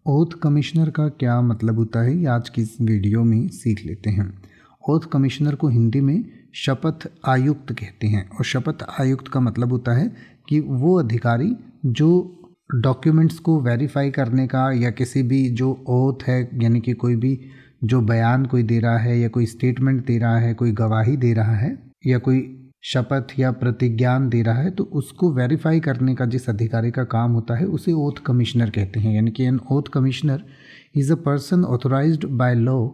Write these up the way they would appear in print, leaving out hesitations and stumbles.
Oath commissioner का क्या मतलब होता है, ये आज की इस वीडियो में सीख लेते हैं। ओथ कमिश्नर को हिंदी में शपथ आयुक्त कहते हैं और शपथ आयुक्त का मतलब होता है कि वो अधिकारी जो डॉक्यूमेंट्स को वेरीफाई करने का या किसी भी जो ओथ है यानी कि कोई भी जो बयान कोई दे रहा है या कोई स्टेटमेंट दे रहा है, कोई गवाही दे रहा है या कोई शपथ या प्रतिज्ञान दे रहा है, तो उसको वेरीफाई करने का जिस अधिकारी का काम होता है उसे ओथ कमिश्नर कहते हैं। यानी कि an oath commissioner is a person authorised by law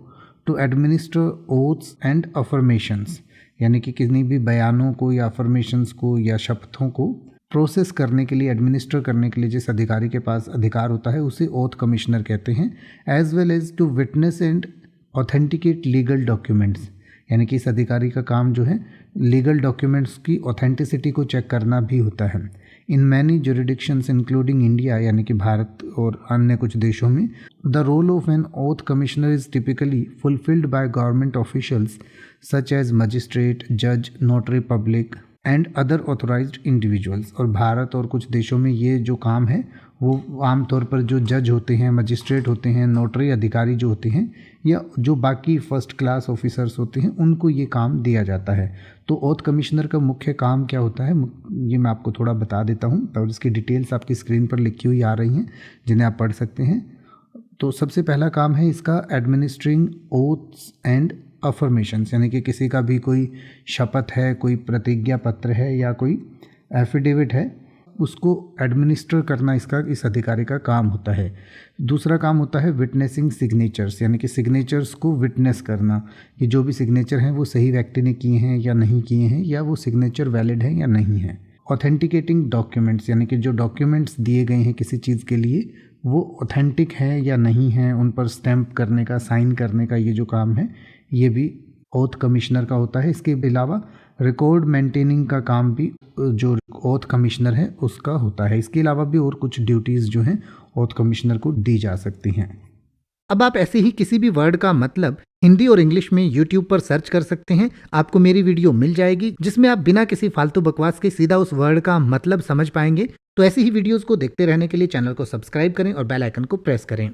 to administer oaths and affirmations, यानी कि किसी भी बयानों को या अफर्मेशंस को या शपथों को प्रोसेस करने के लिए, एडमिनिस्टर करने के लिए जिस अधिकारी के पास अधिकार होता है उसे ओथ कमिश्नर कहते हैं। As well as to witness and authenticate legal documents, यानी कि इस अधिकारी का काम जो है लीगल डॉक्यूमेंट्स की ऑथेंटिसिटी को चेक करना भी होता है। In many jurisdictions including India, यानी कि भारत और अन्य कुछ देशों में, the role of an oath commissioner is typically fulfilled by government officials such as magistrate, जज, notary public and other authorised individuals. और भारत और कुछ देशों में ये जो काम है वो आमतौर पर जो जज होते हैं, मजिस्ट्रेट होते हैं, नोटरी अधिकारी जो होते हैं या जो बाकी फर्स्ट क्लास ऑफिसर्स होते हैं उनको ये काम दिया जाता है। तो ओथ कमिश्नर का मुख्य काम क्या होता है ये मैं आपको थोड़ा बता देता हूँ और इसकी डिटेल्स आपकी स्क्रीन पर लिखी हुई आ रही हैं जिन्हें आप पढ़ सकते हैं। तो सबसे पहला काम है इसका एडमिनिस्ट्रिंग ओथ्स एंड अफर्मेशंस, यानी कि किसी का भी कोई शपथ है, कोई प्रतिज्ञा पत्र है या कोई एफिडेविट है, उसको एडमिनिस्टर करना इस अधिकारी का काम होता है। दूसरा काम होता है विटनेसिंग सिग्नेचर्स, यानी कि सिग्नेचर्स को विटनेस करना कि जो भी सिग्नेचर हैं वो सही व्यक्ति ने किए हैं या नहीं किए हैं, या वो सिग्नेचर वैलिड है या नहीं है। ऑथेंटिकेटिंग डॉक्यूमेंट्स, यानी कि जो डॉक्यूमेंट्स दिए गए हैं किसी चीज़ के लिए वो ऑथेंटिक है या नहीं है, उन पर स्टैंप करने का, साइन करने का ये जो काम है ये भी ओथ कमिश्नर का होता है। इसके अलावा रिकॉर्ड मेंटेनिंग का काम भी जो ओथ कमिश्नर है उसका होता है। इसके अलावा भी और कुछ ड्यूटीज़ जो हैं ओथ कमिश्नर को दी जा सकती हैं। अब आप ऐसे ही किसी भी वर्ड का मतलब हिंदी और इंग्लिश में YouTube पर सर्च कर सकते हैं, आपको मेरी वीडियो मिल जाएगी जिसमें आप बिना किसी फालतू बकवास के सीधा उस वर्ड का मतलब समझ पाएंगे। तो ऐसी ही वीडियोस को देखते रहने के लिए चैनल को सब्सक्राइब करें और बेल आइकन को प्रेस करें।